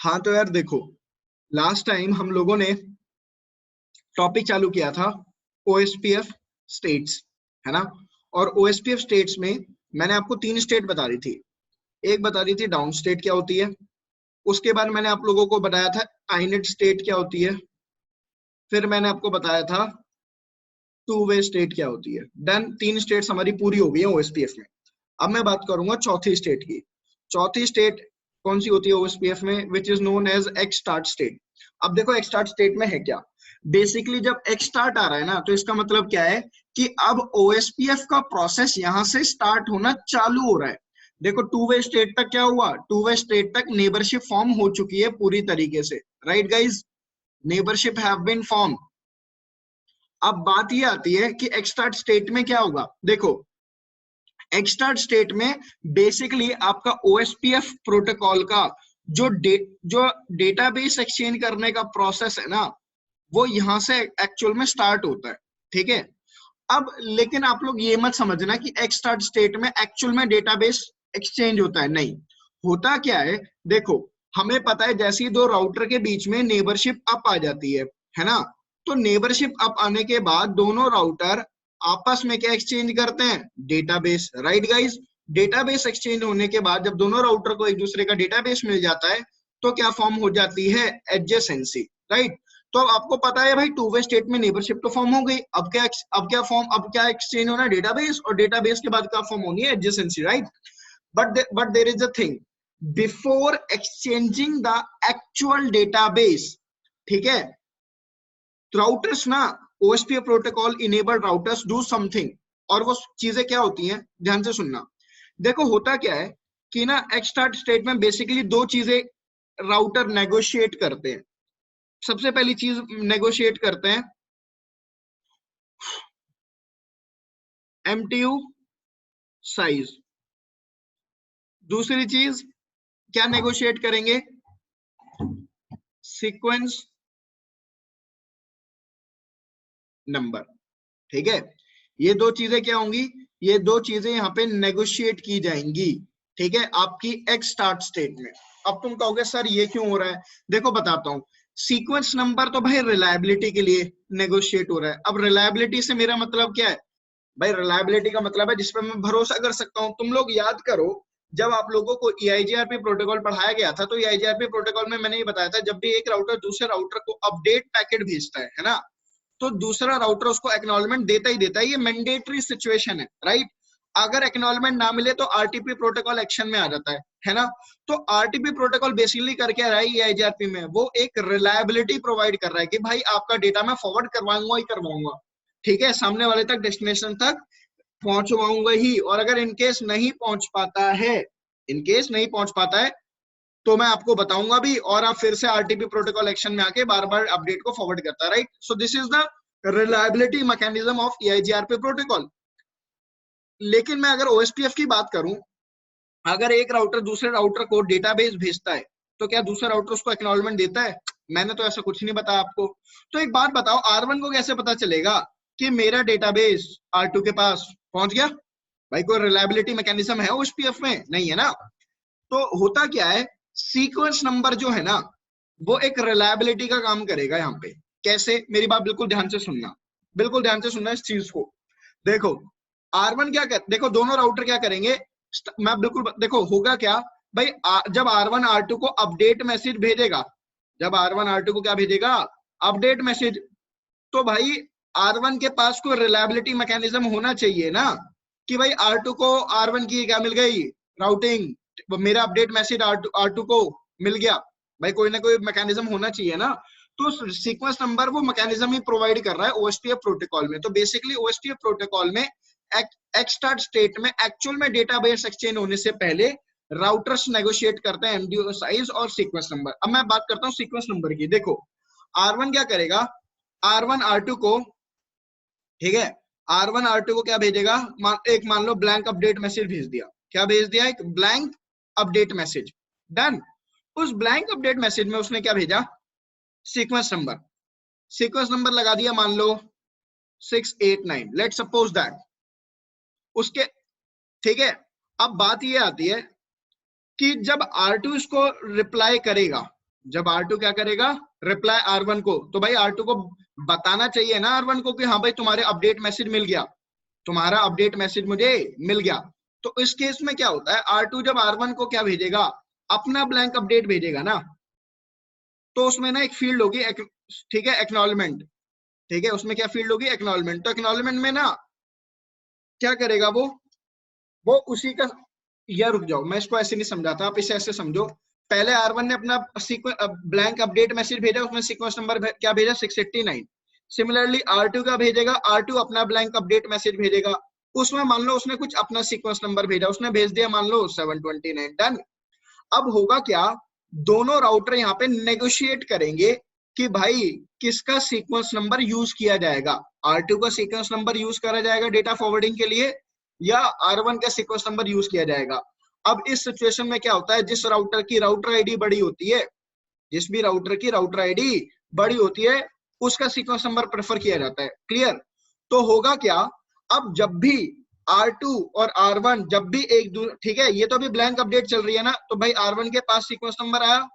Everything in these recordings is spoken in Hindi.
हाँ तो यार देखो, लास्ट टाइम हम लोगों ने टॉपिक चालू किया था ओएसपीएफ स्टेट्स, है ना। और ओएसपीएफ स्टेट्स में मैंने आपको 3 स्टेट बता दी थी। एक बता दी थी डाउन स्टेट क्या होती है, उसके बाद मैंने आप लोगों को बताया था आइनेट स्टेट क्या होती है, फिर मैंने आपको बताया था टू वे स्टेट क्या होती है। डन, 3 स्टेट्स हमारी पूरी हो गई है ओएसपीएफ में। अब मैं बात करूंगा चौथी स्टेट की। चौथी स्टेट कौन सी होती है ओएसपीएफ में, which is known as ex start state. अब देखो एक्स स्टार्ट स्टेट में है क्या, बेसिकली जब एक्स स्टार्ट आ रहा है ना तो इसका मतलब क्या है कि अब ओएसपीएफ का प्रोसेस यहां से स्टार्ट होना चालू हो रहा है। देखो टू वे स्टेट तक क्या हुआ, टू वे स्टेट तक नेबरशिप फॉर्म हो चुकी है पूरी तरीके से, right guys, neighbourship have been form. अब बात ये आती है कि एक्सटार्ट स्टेट में क्या होगा। देखो एक्सटार्ट स्टेट में बेसिकली आपका ओएसपीएफ प्रोटोकॉल का जो डेटाबेस एक्सचेंज करने का प्रोसेस है ना, वो यहां से एक्चुअल में स्टार्ट होता है, ठीक है। अब लेकिन आप लोग ये मत समझना कि एक्सटार्ट स्टेट में एक्चुअल में डेटाबेस एक्सचेंज होता है, नहीं होता। क्या है, देखो हमें पता है जैसे ही दो राउटर के बीच में नेबरशिप अप आ जाती है ना, तो नेबरशिप अप आने के बाद दोनों राउटर आपस में क्या एक्सचेंज करते हैं, database, right guys. Database exchange होने के बाद जब दोनों राउटर को एक दूसरे का डेटाबेस मिल जाता है तो क्या फॉर्म हो जाती है, एडजेसेंसी, राइट। तो अब आपको पता है भाई टू वे स्टेट में नेबरशिप तो फॉर्म हो गई, अब क्या एक्सचेंज होना है, डेटाबेस, और डेटाबेस के बाद क्या फॉर्म होनी है, adjacency, right. But there is a thing, before exchanging the actual database, ठीक है, राउटर्स ना, OSPF protocol enabled routers do something. और वो चीजें क्या होती हैं, ध्यान से सुनना। देखो होता क्या है कि ना एक्सटार्ट स्टेट में बेसिकली 2 चीजें राउटर नेगोशिएट करते हैं। सबसे पहली चीज नेगोशिएट करते हैं एमटीयू साइज। दूसरी चीज क्या नेगोशिएट करेंगे, सीक्वेंस नंबर, ठीक है। ये 2 चीजें क्या होंगी, ये 2 चीजें यहाँ पे नेगोशिएट की जाएंगी, ठीक है, आपकी एक्स स्टार्ट स्टेट में। अब तुम कहोगे सर ये क्यों हो रहा है, देखो बताता हूं। सीक्वेंस नंबर तो भाई रिलायबिलिटी के लिए नेगोशिएट हो रहा है। अब रिलायबिलिटी से मेरा मतलब क्या है भाई, रिलायबिलिटी का मतलब है जिसपे मैं भरोसा कर सकता हूं। तुम लोग याद करो जब आप लोगों को EIGRP प्रोटोकॉल पढ़ाया गया था तो EIGRP प्रोटोकॉल में मैंने ये बताया था जब भी एक राउटर दूसरे राउटर को अपडेट पैकेट भेजता है ना, तो दूसरा राउटर उसको एक्नॉलेजमेंट देता ही देता है। ये मैंडेटरी सिचुएशन है, राइट। अगर एक्नॉलेजमेंट ना मिले तो आरटीपी प्रोटोकॉल एक्शन में आ जाता है ना। तो आरटीपी प्रोटोकॉल बेसिकली करके आ रहा है EIGRP में, वो एक रिलायबिलिटी प्रोवाइड कर रहा है कि भाई आपका डेटा मैं फॉरवर्ड करवाऊंगा ही करवाऊंगा, ठीक है, सामने वाले तक, डेस्टिनेशन तक पहुंचवाऊंगा ही। और अगर इनकेस नहीं पहुंच पाता है, इनकेस नहीं पहुंच पाता है तो मैं आपको बताऊंगा भी, और आप फिर से आरटीपी प्रोटोकॉल एक्शन में आके बार बार अपडेट को फॉरवर्ड करता है, right. So this is the reliability mechanism of EIGRP protocol. लेकिन मैं अगर ओएसपीएफ की बात करूं, अगर एक राउटर दूसरे राउटर को डेटाबेस भेजता है तो क्या दूसरा राउटर उसको एक्नॉलेजमेंट देता है, मैंने तो ऐसा कुछ नहीं बताया आपको। तो एक बात बताओ, R1 को कैसे पता चलेगा कि मेरा डेटाबेस R2 के पास पहुंच गया, भाई कोई रिलायबिलिटी मैकेनिज्म है ओएसपीएफ में, नहीं है ना। तो होता क्या है, सीक्वेंस नंबर जो है ना वो एक रिलायबिलिटी का काम करेगा यहाँ पे। कैसे, मेरी बात बिल्कुल ध्यान से सुनना, बिल्कुल ध्यान से सुनना इस चीज को। देखो R1 क्या कर, देखो दोनों राउटर क्या करेंगे, मैं बिल्कुल देखो होगा क्या भाई, जब R1 R2 को अपडेट मैसेज भेजेगा, जब R1 R2 को क्या भेजेगा, अपडेट मैसेज, तो भाई R1 के पास कोई रिलायबिलिटी मैकेनिज्म होना चाहिए ना, कि भाई R2 को R1 की क्या मिल गई, राउटिंग, मेरा अपडेट मैसेज R2 को मिल गया, भाई कोई ना कोई मैकेनिज्म होना चाहिए ना। तो सीक्वेंस नंबर वो मैकेनिज्म ही प्रोवाइड कर रहा है ओएसपीएफ प्रोटोकॉल में। तो बेसिकली ओएसपीएफ प्रोटोकॉल में एक्सटार्ट स्टेट में एक्चुअल में डेटाबेस एक्सचेंज होने से पहले राउटर्स नेगोशिएट करते हैं एमडीओ साइज और सीक्वेंस नंबर। अब मैं बात करता हूं सीक्वेंस नंबर की। देखो R1 क्या करेगा, R1 R2 को, ठीक है, R1 R2 को क्या भेजेगा, मान लो ब्लैंक अपडेट मैसेज भेज दिया, क्या भेज दिया, एक ब्लैंक अपडेट मैसेज, डन। उस ब्लैंक अपडेट मैसेज में उसने क्या भेजा, सीक्वेंस नंबर, सीक्वेंस नंबर लगा दिया, मान लो 689, लेट सपोज दैट उसके, ठीक है। अब बात ये आती है कि जब R2 इसको रिप्लाई करेगा, जब R2 क्या करेगा, रिप्लाई R1 को, तो भाई R2 को बताना चाहिए ना R1 को कि हाँ भाई तुम्हारे अपडेट मैसेज मिल गया, तुम्हारा अपडेट मैसेज मुझे मिल गया। तो इस केस में क्या होता है, R2 जब R1 को क्या भेजेगा, अपना ब्लैंक अपडेट भेजेगा ना, तो उसमें ना एक फील्ड होगी, ठीक है, एक्नॉलेजमेंट, ठीक है, उसमें क्या फील्ड होगी, एक्नॉलेजमेंट। तो एक्नॉलेजमेंट में ना क्या करेगा वो उसी का, या रुक जाओ, मैं इसको ऐसे नहीं समझाता, आप इसे ऐसे समझो। पहले R1 ने अपना ब्लैंक अपडेट मैसेज भेजा, उसमें सीक्वेंस नंबर क्या भेजा, 689। सिमिलरली R2 का भेजेगा, R2 अपना ब्लैंक अपडेट मैसेज भेजेगा, उसमें मान लो उसने कुछ अपना सीक्वेंस नंबर भेजा, उसने भेज दिया मान लो 729, डन। अब होगा क्या, दोनों राउटर यहाँ पे नेगोशिएट करेंगे कि भाई किसका सीक्वेंस नंबर यूज किया जाएगा, R2 का सीक्वेंस नंबर यूज करा जाएगा डेटा फॉरवर्डिंग के लिए, या R1 का सीक्वेंस नंबर यूज किया जाएगा। अब इस सिचुएशन में क्या होता है, जिस राउटर की राउटर आईडी बड़ी होती है, जिस भी राउटर की राउटर आईडी बड़ी होती है, उसका सीक्वेंस नंबर प्रेफर किया जाता है। क्लियर? तो होगा क्या, अब जब भी R2 और R1 जब भी ठीक है, ये तो अभी ब्लैंक अपडेट चल रही है ना, तो भाई R1 के पास सीक्वेंस नंबर आया,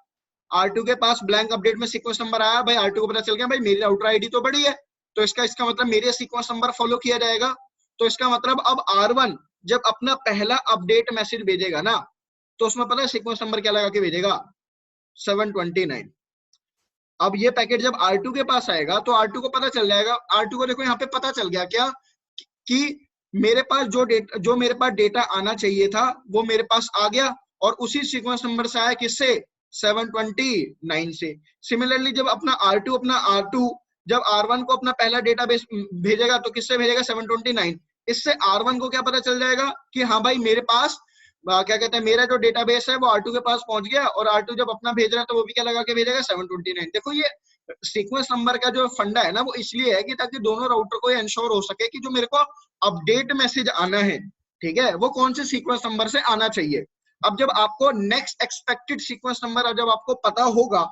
R2 के पास ब्लैंक अपडेट में सीक्वेंस नंबर आया, भाई R2 को पता चल गया भाई मेरी राउटर आईडी तो बड़ी है, तो इसका मतलब मेरे सीक्वेंस नंबर फॉलो किया जाएगा। तो इसका मतलब अब R1 जब अपना पहला अपडेट मैसेज भेजेगा ना, तो उसमें पता है सीक्वेंस नंबर क्या लगा के भेजेगा, 729। अब ये पैकेट जब R2 के पास आएगा तो R2 को पता चल जाएगा, R2 को देखो यहाँ पे पता चल गया क्या कि मेरे पास जो मेरे पास डेटा आना चाहिए था वो मेरे पास आ गया, और उसी सीक्वेंस नंबर से आया, किससे, 729 से। सिमिलरली जब अपना R2 जब R1 को अपना पहला डेटाबेस भेजेगा तो किससे भेजेगा, 729। इससे R1 को क्या पता चल जाएगा कि हाँ भाई मेरे पास क्या कहते हैं, मेरा जो डेटाबेस है वो R2 के पास पहुंच गया, और R2 जब अपना भेज रहा है तो वो भी क्या लगा के भेजेगा, 729। देखो ये सीक्वेंस नंबर का जो फंडा है ना, वो इसलिए है कि ताकि दोनों राउटर को इंश्योर हो सके कि जो मेरे को अपडेट मैसेज आना है, ठीक है, वो कौन से सीक्वेंस नंबर से आना चाहिए। अब जब आपको नेक्स्ट एक्सपेक्टेड सीक्वेंस नंबर जब आपको पता होगा,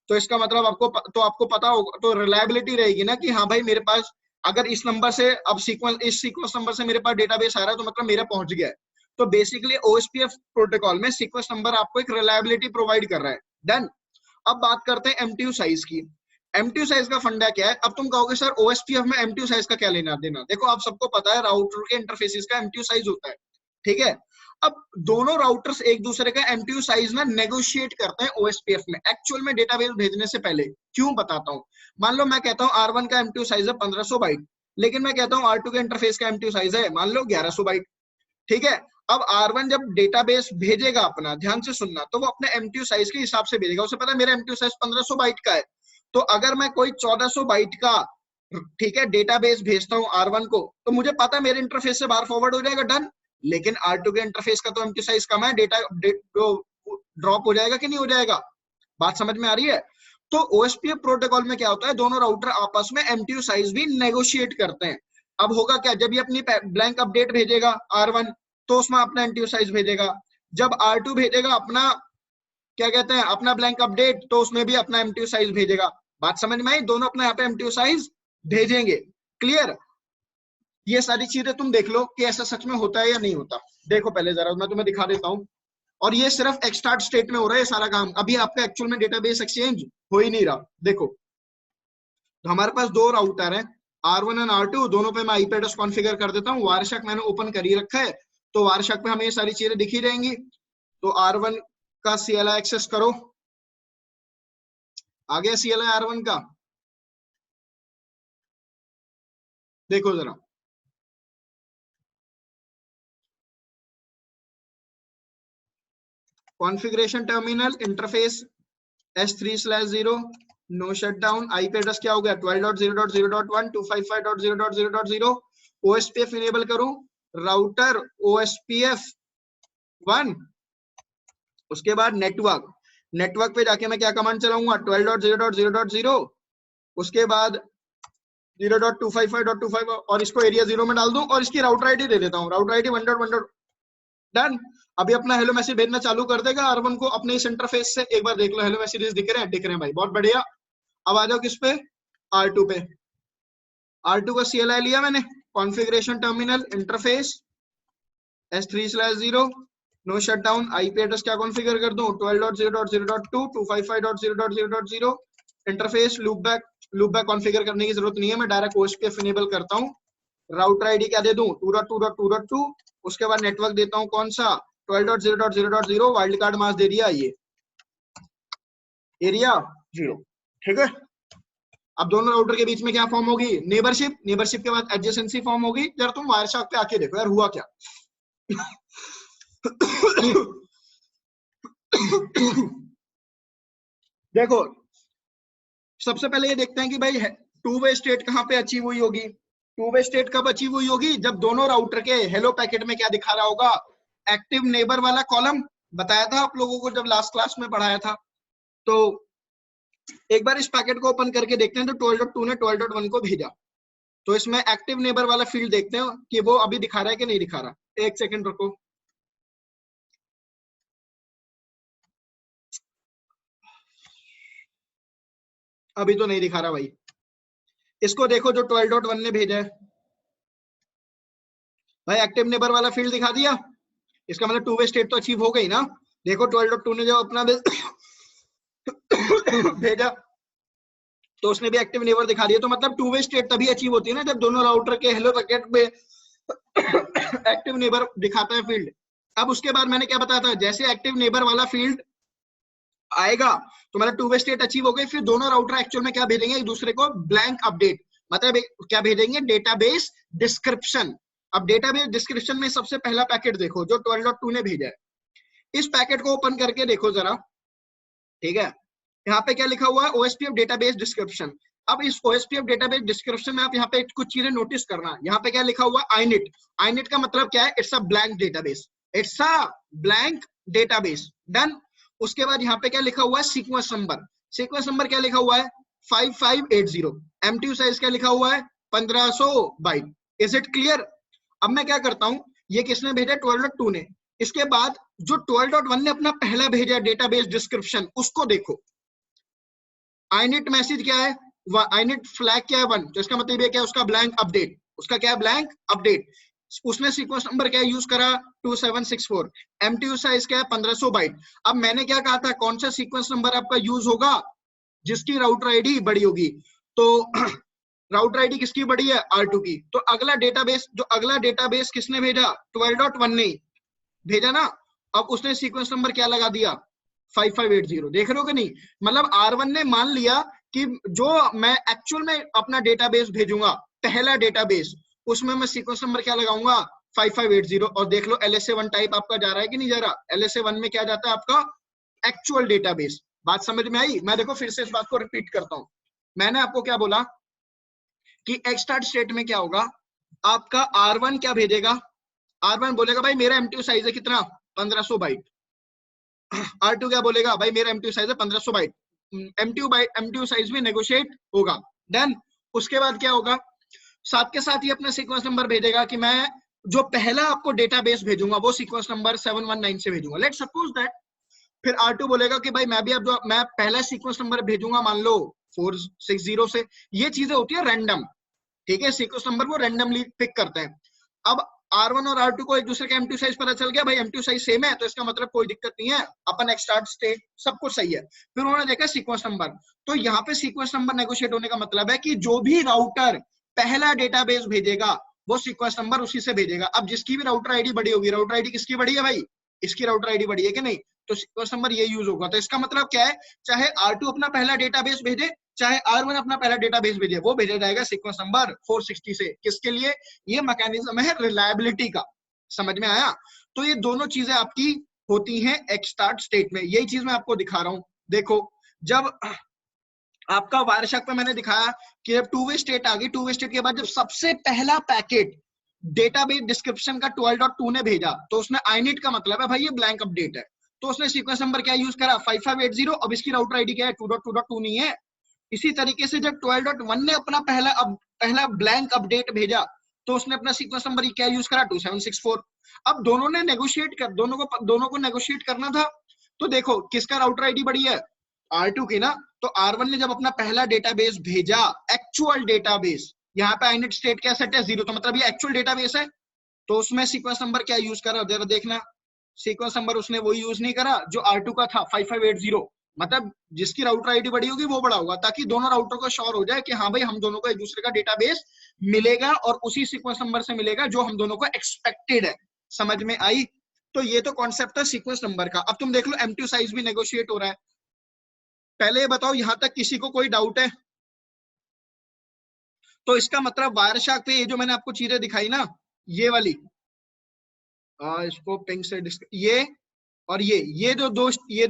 तो इसका मतलब आपको पता होगा, तो रिलायबिलिटी रहेगी ना कि हाँ भाई मेरे पास अगर इस नंबर से अब इस सीक्वेंस नंबर से मेरे पास डेटाबेस आ रहा है, तो मतलब मेरा पहुंच गया है। तो बेसिकली OSPF प्रोटोकॉल में सीक्वेंस नंबर आपको एक रिलायबिलिटी प्रोवाइड कर रहा है। डन। अब बात करते हैं MTU साइज की। MTU साइज का फंडा क्या है, अब तुम कहोगे सर OSPF में MTU साइज का क्या लेना देना। देखो आप सबको पता है राउटर के इंटरफेसेस का MTU साइज होता है, ठीक है। अब दोनों राउटर्स एक दूसरे का MTU साइज ना नेगोशिएट करते हैं OSPF में, एक्चुअल में डेटाबेस भेजने से पहले। क्यों बताता हूँ, मान लो मैं कहता हूँ R1 का MTU साइज है 1500 बाइट, लेकिन मैं कहता हूँ R2 के इंटरफेस का MTU साइज है मान लो 1100 बाइट, ठीक है। अब R1 जब डेटाबेस भेजेगा अपना, ध्यान से सुनना, तो वो अपने MTU साइज के हिसाब से भेजेगा, उसे पता है मेरा MTU साइज 1500 बाइट का है। तो अगर मैं कोई 1400 बाइट का, ठीक है, डेटाबेस भेजता हूँ R1 को, तो मुझे पता है मेरे इंटरफेस से बाहर फॉरवर्ड हो जाएगा, डन। लेकिन R2 के इंटरफेस का तो MTU साइज कम है, डेटा ड्रॉप हो जाएगा कि नहीं हो जाएगा, बात समझ में आ रही है। तो OSPF प्रोटोकॉल में क्या होता है, दोनों राउटर आपस में MTU साइज भी नेगोशिएट करते हैं। अब होगा क्या, जब ये अपनी ब्लैंक अपडेट भेजेगा R1, तो उसमें अपना MTU साइज भेजेगा। जब R2 भेजेगा अपना क्या कहते हैं अपना ब्लैंक अपडेट, तो उसमें भी अपना MTU साइज भेजेगा। बात समझ में आई, दोनों अपना यहाँ पे MTU साइज भेजेंगे। क्लियर? ये सारी चीजें तुम देख लो कि ऐसा सच में होता है या नहीं होता। देखो पहले जरा मैं तुम्हें दिखा देता हूँ। और ये सिर्फ एक्सटार्ट स्टेट में हो रहा है सारा काम, अभी आपका एक्चुअल में डेटाबेस एक्सचेंज हो ही नहीं रहा। देखो तो हमारे पास दो राउटर है R1 और R2, दोनों पे मैं IP एड्रेस कॉन्फ़िगर कर देता हूँ। वारशक मैंने ओपन कर ही रखा है, तो वारशक पे हमें ये सारी चीजें दिखी रहेंगी। तो R1 का CLI एक्सेस करो, आ गया CLI R1 का, देखो जरा। Configuration terminal interface S3/0 no shutdown. IP address क्या हो गया 12.0.0.1 255.0.0.0। OSPF इनेबल करूं, राउटर OSPF 1, उसके बाद नेटवर्क पे जाके मैं क्या कमांड चलाऊंगा 12.0.0.0, उसके बाद 0.255.25 और इसको एरिया 0 में डाल दूं और इसकी राउटर आईडी दे देता हूं, राउटर आईडी 1.1. डन। अभी अपना हेलो मैसेज भेजना चालू कर देगा R1 को अपने इस इंटरफेस से। एक बार देख लो हेलो मैसेजेस दिख रहे हैं भाई, बहुत बढ़िया। अब आ जाओ किस पे, R2 पे। R2 का CLI लिया मैंने, configuration terminal interface S3/0 no shutdown. IP address क्या कॉन्फ़िगर कर दूं, 12.0.0.2 255.0.0.0। इंटरफेस लूप बैक कॉन्फ़िगर करने की जरूरत नहीं है, मैं डायरेक्ट OSPF इनेबल करता हूं। राउटर आईडी क्या दे दूं, 2.2.2.2। उसके बाद नेटवर्क देता हूं कौन सा, 12.0.0.0। वाइल्ड कार्ड मास्क दे दिया, ये एरिया 0। ठीक है, अब दोनों राउटर के बीच में क्या फॉर्म होगी, नेबरशिप। नेबरशिप के बाद एडजेसेंसी फॉर्म होगी। यार तुम वायरशार्क पे आके देखो यार हुआ क्या। देखो सबसे पहले ये देखते हैं कि भाई टू वे स्टेट कहां पे अचीव हुई होगी। टू वे स्टेट कब अचीव हुई होगी, जब दोनों राउटर के हेलो पैकेट में क्या दिखा रहा होगा, एक्टिव नेबर वाला कॉलम। बताया था आप लोगों को जब लास्ट क्लास में पढ़ाया था। तो एक बार इस पैकेट को ओपन करके देखते हैं, तो 12.2 ने 12.1 को भेजा। तो इसमें एक्टिव नेबर वाला फील्ड देखते हैं कि वो अभी दिखा रहा है कि नहीं दिखा रहा। एक सेकंड रुको। अभी तो नहीं दिखा रहा भाई। इसको देखो जो 12.1 ने भेजा है भाई, एक्टिव नेबर वाला फील्ड दिखा दिया। इसका मतलब टू वे स्टेट तो अचीव हो गई ना। देखो 12.2 ने जो अपना भेजा तो उसने भी एक्टिव नेबर दिखा दिया। तो मतलब टू वे स्टेट तभी अचीव होती है ना जब दोनों राउटर के हेलो पैकेट में एक्टिव नेबर दिखाता है फील्ड। अब उसके बाद मैंने क्या बताया था, जैसे एक्टिव नेबर वाला फील्ड आएगा तो मतलब टू वे स्टेट अचीव हो गई। फिर दोनों राउटर एक्चुअल में क्या भेजेंगे एक दूसरे को, ब्लैंक अपडेट। मतलब क्या भेजेंगे, डेटाबेस डिस्क्रिप्शन। अब डेटाबेस डिस्क्रिप्शन में सबसे पहला पैकेट देखो जो 12.2 ने भेजा है। इस पैकेट को ओपन करके देखो जरा, ठीक है। यहाँ पे क्या लिखा हुआ है, OSPF डेटाबेस डिस्क्रिप्शन। अब इस OSPF डेटाबेस डिस्क्रिप्शन में आप यहाँ पे कुछ चीजें नोटिस करना। यहाँ पे क्या लिखा हुआ है, आईनिट। आईनिट का मतलब क्या है, it's a blank database. It's a blank database, done. उसके बाद यहाँ पे क्या लिखा हुआ है, सीक्वेंस नंबर। सीक्वेंस नंबर क्या लिखा हुआ है, 5580। MTU साइज क्या लिखा हुआ है, 1500 बाइट। Is it clear. अब मैं क्या करता हूं, ये किसने भेजा, 12.2 ने। इसके बाद जो 12.1 ने अपना पहला भेजा डेटाबेस डिस्क्रिप्शन, उसको देखो। आईनिट मैसेज क्या है, आईनिट फ्लैग क्या है 1, तो इसका मतलब ये क्या है, उसका ब्लैंक अपडेट। उसका क्या है, ब्लैंक अपडेट। उसने सीक्वेंस नंबर क्या यूज करा, 2764। MTU साइज क्या है, 1500 बाइट। अब मैंने क्या कहा था, कौन सा सीक्वेंस नंबर आपका यूज होगा, जिसकी राउटर आईडी बड़ी होगी। तो राउटर आईडी किसकी बड़ी है, R2 की। तो अगला डेटाबेस किसने भेजा, 12.1 ने भेजा ना। अब उसने सीक्वेंस नंबर क्या लगा दिया, 5580। देख रहे हो कि नहीं, मतलब R1 ने मान लिया कि जो मैं एक्चुअल में अपना डेटाबेस भेजूंगा, पहला डेटाबेस, उसमें मैं सीक्वेंस नंबर क्या लगाऊंगा, 5580। और देख लो LSA1 टाइप आपका जा रहा है कि नहीं जा रहा। LSA1 में क्या जाता है आपका, एक्चुअल डेटाबेस। बात समझ में आई। मैं देखो फिर से इस बात को रिपीट करता हूं। मैंने आपको क्या बोला कि एक्सटार्ट स्टेट में क्या होगा, आपका R1 क्या भेजेगा, R1 बोलेगा भाई मेरा MTU साइज है कितना, 1500 बाइट। R2 क्या बोलेगा, भाई मेरा MTU साइज है 1500 बाइट। MTU साइज भी नेगोशिएट होगा, डन। उसके बाद क्या होगा, साथ के साथ ही अपना सीक्वेंस नंबर भेजेगा कि मैं जो पहला आपको डेटाबेस भेजूंगा वो सीक्वेंस नंबर 719 से भेजूंगा, लेट्स सपोज दैट। फिर R2 बोलेगा कि भाई मैं भी अब जो मैं पहला सीक्वेंस नंबर भेजूंगा मान लो 460 से। ये चीजें होती है रैंडम, ठीक है। सीक्वेंस नंबर वो रैंडमली पिक करते हैं। अब R1 और R2 को एक दूसरे का MTU साइज पता चल गया, भाई MTU साइज सेम है, तो इसका मतलब कोई दिक्कत नहीं है, अपन एक्सटार्ट स्टेट सब कुछ सही है। फिर उन्होंने देखा सीक्वेंस नंबर। तो यहाँ पे सीक्वेंस नंबर नेगोशिएट होने का मतलब है कि जो भी राउटर पहला डेटाबेस भेजेगा वो सीक्वेंस नंबर उसी से भेजेगा। अब जिसकी भी राउटर आईडी बड़ी होगी, राउटर आईडी किसकी बड़ी है भाई, इसकी राउटर आईडी बड़ी है कि नहीं, तो सीक्वेंस नंबर ये यूज होगा। तो इसका मतलब क्या है, चाहे R2 अपना पहला डेटाबेस भेजे, चाहे R1 अपना पहला डेटाबेस भेजे, वो भेजा जाएगा सीक्वेंस नंबर 460 से। किसके लिए, ये मैकेनिज्म है रिलायबिलिटी का। समझ में आया। तो ये दोनों चीजें आपकी होती हैं एक्सटार्ट स्टेट में। यही चीज मैं आपको दिखा रहा हूं। देखो जब आपका वायरशार्क पे मैंने दिखाया कि जब टू वे स्टेट आ गई, टू वे स्टेट के बाद जब सबसे पहला पैकेट डेटाबेस डिस्क्रिप्शन का 12.2 ने भेजा, तो उसने आईनिट का मतलब है भाई ये ब्लैंक अपडेट है। तो उसने सीक्वेंस नंबर क्या यूज करा, 5580। अब इसकी राउटर आईडी क्या है, 2.2.2 नहीं है। इसी तरीके से जब 12.1 ने अपना पहला ब्लैंक अपडेट भेजा, तो उसने अपना सीक्वेंस नंबर क्या यूज करा, 2764। अब दोनों ने नेगोशिएट कर, दोनों को नेगोशिएट करना था। तो देखो किसका राउटर आईडी बड़ी है, R2 की ना। तो R1 ने जब अपना पहला डेटाबेस भेजा, एक्चुअल डेटाबेस, यहाँ पे आईनिट स्टेट क्या सेट है 0, तो मतलब ये एक्चुअल डेटाबेस है। तो उसमें सीक्वेंस नंबर क्या यूज कर रहा है, जरा देखना। सीक्वेंस नंबर उसने वही यूज नहीं करा जो R2 का था 5580, मतलब जिसकी राउटर आईडी बड़ी होगी वो बड़ा होगा, ताकि दोनों राउटर को श्योर हो जाए कि हाँ भाई हम दोनों को एक दूसरे का डेटाबेस मिलेगा और उसी सीक्वेंस नंबर से मिलेगा जो हम दोनों को एक्सपेक्टेड है। समझ में आई? तो ये तो कॉन्सेप्ट है सीक्वेंस नंबर का। अब तुम देख लो M2 साइज भी नेगोशिएट हो रहा है। पहले ये बताओ यहां तक किसी को कोई डाउट है? तो इसका मतलब वायरशार्क पे ये जो मैंने आपको चीजें दिखाई ना, ये वाली, इसको पिंक से ये और ये जो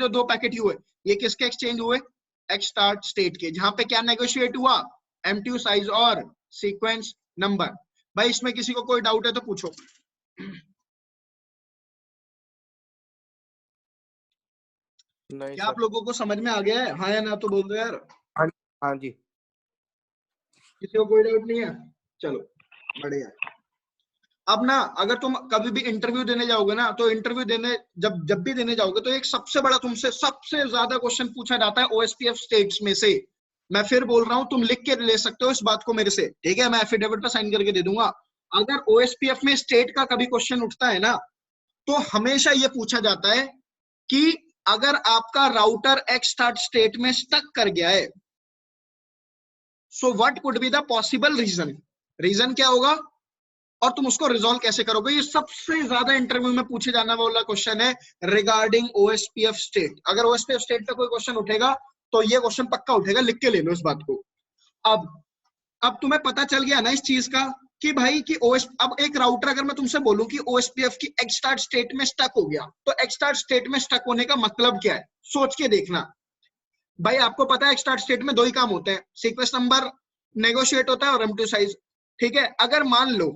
दो पैकेट हुए, ये किसके एक्सचेंज हुए? एक्स स्टार्ट स्टेट के, जहां पे क्या नेगोशिएट हुआ? M2 साइज और सीक्वेंस नंबर। भाई इसमें किसी को कोई डाउट है तो पूछो। नहीं क्या सर। आप लोगों को समझ में आ गया है? हाँ या ना तो बोल दो यार। हाँ जी। किसी को कोई डाउट नहीं है? चलो बढ़िया। अब ना अगर तुम कभी भी इंटरव्यू देने जाओगे ना, तो इंटरव्यू देने जब भी देने जाओगे तो एक सबसे बड़ा तुमसे सबसे ज्यादा क्वेश्चन पूछा जाता है OSPF स्टेट्स में से। मैं फिर बोल रहा हूं, तुम लिख के ले सकते हो इस बात को मेरे से, ठीक है? मैं एफिडेविट पर साइन करके दे दूंगा। अगर OSPF में स्टेट का कभी क्वेश्चन उठता है ना, तो हमेशा ये पूछा जाता है कि अगर आपका राउटर एक्स स्टार्ट स्टेट में स्टक कर गया है, so what could be the possible reason? Reason क्या होगा और तुम उसको रिजॉल्व कैसे करोगे? ये सबसे ज्यादा इंटरव्यू में पूछे जाने वाला क्वेश्चन है रिगार्डिंग OSPF स्टेट। अगर OSPF स्टेट का कोई क्वेश्चन उठेगा तो ये क्वेश्चन पक्का उठेगा, लिख के ले लो इस बात को। अब तुम्हें पता चल गया ना इस चीज का कि भाई कि अब एक राउटर अगर मैं तुमसे बोलूं कि OSPF की एक्स स्टार्ट स्टेट में स्टक हो गया, तो एक्स स्टार्ट स्टेट में स्टक होने का मतलब क्या है? सोच के देखना भाई। आपको पता है एक्स स्टार्ट स्टेट में दो ही काम होते हैं, सीक्वेंस नंबर नेगोशिएट होता है और M2 साइज, ठीक है? अगर मान लो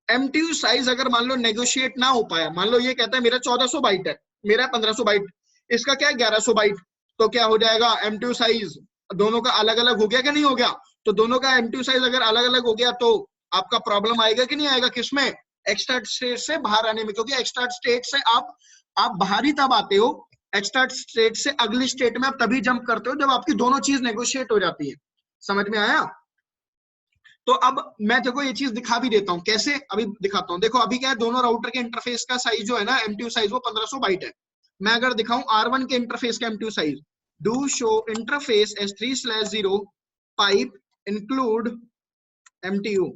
M2 साइज अगर मान लो नेगोशिएट ना हो पाया, मान लो ये कहता है मेरा 1400 बाइट है, मेरा 1500 बाइट, इसका क्या है 1100 बाइट, तो क्या हो जाएगा? M2 साइज दोनों का अलग अलग हो गया कि नहीं हो गया? तो दोनों का M2 साइज अगर अलग अलग हो गया तो आपका प्रॉब्लम आएगा कि नहीं आएगा? किसमें? एक्सटार्ट स्टेट से बाहर आने में, क्योंकि एक्सटार्ट स्टेट से आप बाहर ही तब आते हो, एक्सटार्ट स्टेट से अगली स्टेट में आप तभी जंप करते हो जब आपकी दोनों चीज नेगोशिएट हो जाती है। समझ में आया? तो अब मैं देखो ये चीज दिखा भी देता हूं, कैसे अभी दिखाता हूं। देखो अभी क्या है, दोनों राउटर के इंटरफेस का साइज जो है ना M2 साइज, वो 1500 बाइट है। मैं अगर दिखाऊं R1 के इंटरफेस का M2 size, do show interface S3/0 pipe include MTU,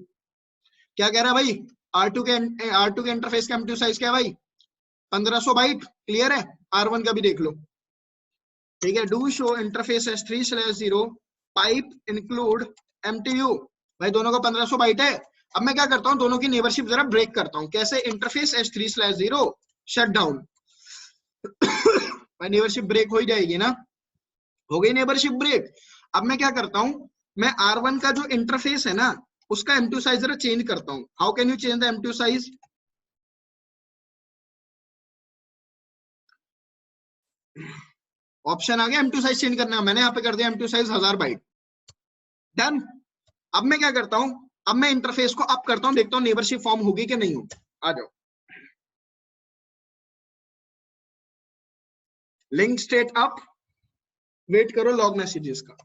क्या कह रहा है भाई? R2 के इंटरफेस का M2 साइज क्या है भाई? 1500 बाइट। क्लियर है? R1 का भी देख लो, ठीक है? Do show interface S3/0 pipe include MTU, भाई दोनों का 1500 बाइट है। अब मैं क्या करता हूं, दोनों की नेबरशिप जरा ब्रेक करता हूं। कैसे? इंटरफेस S3/0 शट डाउन, भाई नेबरशिप ब्रेक हो ही जाएगी ना, हो गई नेबरशिप ब्रेक। अब मैं क्या करता हूं, मैं R1 का जो इंटरफेस है ना, उसका M2 साइज जरा चेंज करता हूं। How can you change the M2 size? Option आ गया M2 साइज चेंज करना, मैंने यहाँ पे कर दिया M2 साइज 1000 बाइट। डन। अब मैं क्या करता हूं, अब मैं इंटरफेस को अप करता हूं, देखता हूं नेबरशिप फॉर्म होगी कि नहीं होगी। आ जाओ, लिंक स्टेट अप, वेट करो लॉग मैसेजेस का।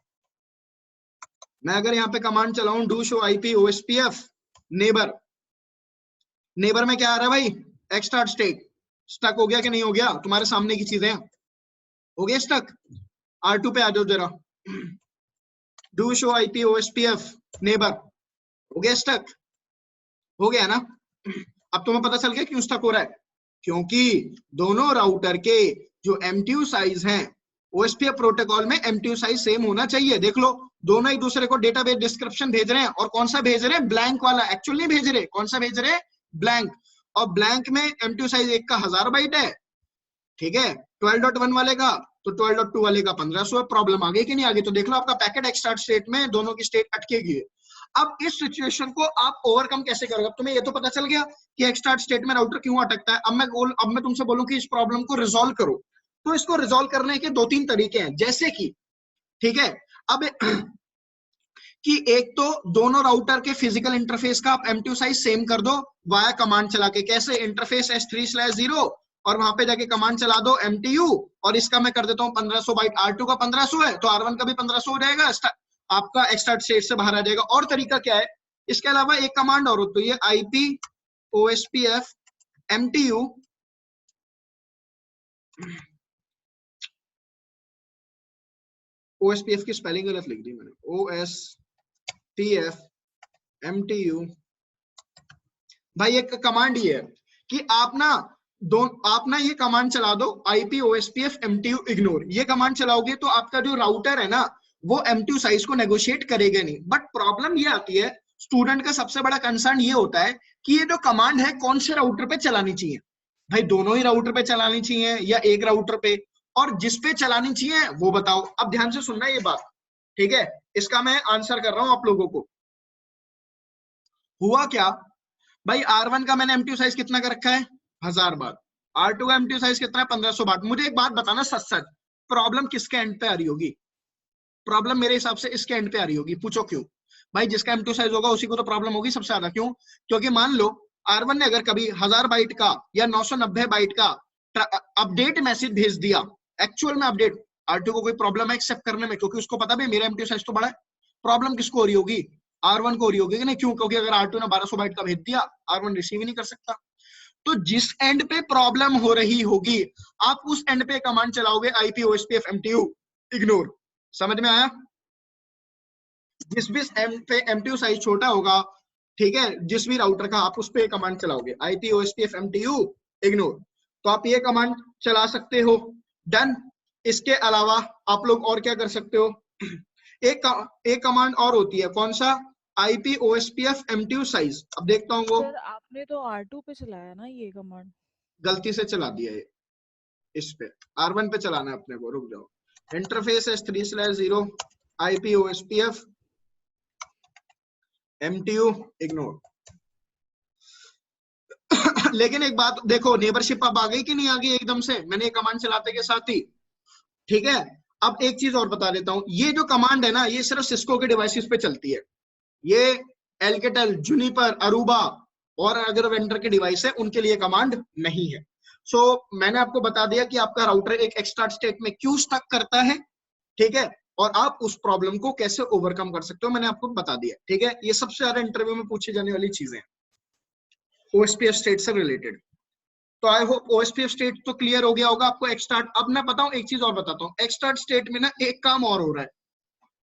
मैं अगर यहाँ पे कमांड चलाऊं do show IP OSPF neighbour, neighbour में क्या आ रहा है भाई? X start state. स्टक हो गया कि नहीं हो गया? तुम्हारे सामने की चीजें हो गया स्टक। R2 पे आ जाओ जरा, do show IP OSPF neighbour, हो गया स्टक? हो गया ना? अब तुम्हें पता चल गया क्यों स्टक हो रहा है? क्योंकि दोनों राउटर के जो M2 साइज हैं, OSPF प्रोटोकॉल में M2 साइज सेम होना चाहिए। देख लो, दोनों एक दूसरे को डेटाबेस डिस्क्रिप्शन भेज रहे हैं, और कौन सा भेज रहे हैं? ब्लैंक वाला। एक्चुअली नहीं भेज रहे, कौन सा भेज रहे हैं? ब्लैंक। और ब्लैंक में M2 साइज एक का 1000 बाइट है, ठीक है? 12.1 वाले का तो 12.2 वाले का 1500 है। प्रॉब्लम आ गई कि नहीं आ गई? तो देख लो आपका पैकेट एक्स स्टार्ट स्टेट में दोनों की स्टेट अटकेगी। अब इस सिचुएशन को आप ओवरकम कैसे करोगे? अब तुम्हें ये तो पता चल गया कि एक्स स्टार्ट स्टेट में राउटर क्यों अटकता है। अब मैं तुमसे बोलूं कि इस प्रॉब्लम को रिजॉल्व करो, तो इसको रिजॉल्व करने के 2-3 तरीके हैं। जैसे कि, ठीक है, अब कि एक तो दोनों राउटर के फिजिकल इंटरफेस का आप M2 साइज सेम कर दो वाया कमांड चला के। कैसे? इंटरफेस S3/0 और वहां पे जाके कमांड चला दो MTU, और इसका मैं कर देता हूं 1500 बाइट। R2 का 1500 है तो R1 का भी 1500 हो जाएगा, आपका एक्स्ट्रा स्टेट से बाहर आ जाएगा। और तरीका क्या है? इसके अलावा एक कमांड और होती है IP OSPF MTU OSPF की स्पेलिंग गलत लिख दी मैंने, OSPF MTU। भाई एक कमांड ये है कि आप ना ये कमांड चला दो, IP OSPF MTU इग्नोर। ये कमांड चलाओगे तो आपका जो राउटर है ना वो MTU साइज को नेगोशिएट करेगा नहीं। बट प्रॉब्लम ये आती है, स्टूडेंट का सबसे बड़ा कंसर्न ये होता है कि ये जो कमांड है कौन से राउटर पे चलानी चाहिए। भाई दोनों ही राउटर पे चलानी चाहिए या एक राउटर पे, और जिस पे चलानी चाहिए वो बताओ। अब ध्यान से सुनना ये बात, ठीक है? इसका मैं आंसर कर रहा हूं आप लोगों को। हुआ क्या भाई, R1 का मैंने MTU साइज कितना कर रखा है, 1000 बार। R2 का MTU साइज कितना है, 1500 बार। मुझे एक बात बताना सच सच, प्रॉब्लम किसके एंड पे आ रही होगी? प्रॉब्लम मेरे हिसाब से इसके एंड पे आ रही होगी। पूछो क्यों? भाई जिसका M2 साइज होगा उसी को तो प्रॉब्लम होगी सबसे ज्यादा। क्यों? क्योंकि मान लो R1 ने अगर कभी 1000 बाइट का या 990 बाइट का अपडेट मैसेज भेज दिया, एक्चुअल में अपडेट, R2 को कोई प्रॉब्लम है एक्सेप्ट करने में, क्योंकि उसको पता भी मेरा MTU साइज तो बड़ा है। प्रॉब्लम किसको हो रही होगी? R1 को हो रही होगी कि नहीं? क्यों? क्योंकि अगर R2 ने 1200 बाइट का भेज दिया, R1 रिसीव ही नहीं कर सकता। तो जिस एंड पे प्रॉब्लम हो रही होगी आप उस एंड पे कमांड चलाओगे, IP OSPF MTU इग्नोर। समझ में आया? जिस भी एंड पे MTU साइज छोटा होगा, ठीक है, जिस भी राउटर का, आप उस पे कमांड चलाओगे, IP OSPF MTU इग्नोर। तो आप ये कमांड चला सकते हो। डन। इसके अलावा आप लोग और क्या कर सकते हो? एक कमांड और होती है, कौन सा? IP OSPF MTU size. अब देखता हूँ वो सर आपने तो R2 पे चलाया ना ये कमांड? गलती से चला दिया है। इस पे R1 पे चलाना है अपने को। रुक जाओ। Interface S3/0 IP OSPF MTU ignore. लेकिन एक बात देखो, नेबरशिप अब आ गई कि नहीं आ गई एकदम से, मैंने ये कमांड चलाते के साथ ही, ठीक है? अब एक चीज और बता देता हूं, ये जो कमांड है ना ये सिर्फ सिस्को के डिवाइसेस पे चलती है। ये एल्केटेल, जुनिपर, अरूबा और अगर वेंडर के डिवाइस है उनके लिए कमांड नहीं है। सो मैंने आपको बता दिया कि आपका राउटर एक एक्स्ट्रा स्टेट में क्यों स्टक करता है, ठीक है, और आप उस प्रॉब्लम को कैसे ओवरकम कर सकते हो मैंने आपको बता दिया, ठीक है? ये सबसे ज्यादा इंटरव्यू में पूछी जाने वाली चीजें हैं OSPF स्टेट से रिलेटेड। तो आई होप OSPF स्टेट तो क्लियर हो गया होगा आपको। एक्सटार्ट, अब मैं बताऊं एक चीज और बताता हूँ, एक्सटार्ट स्टेट में ना एक काम और हो रहा है,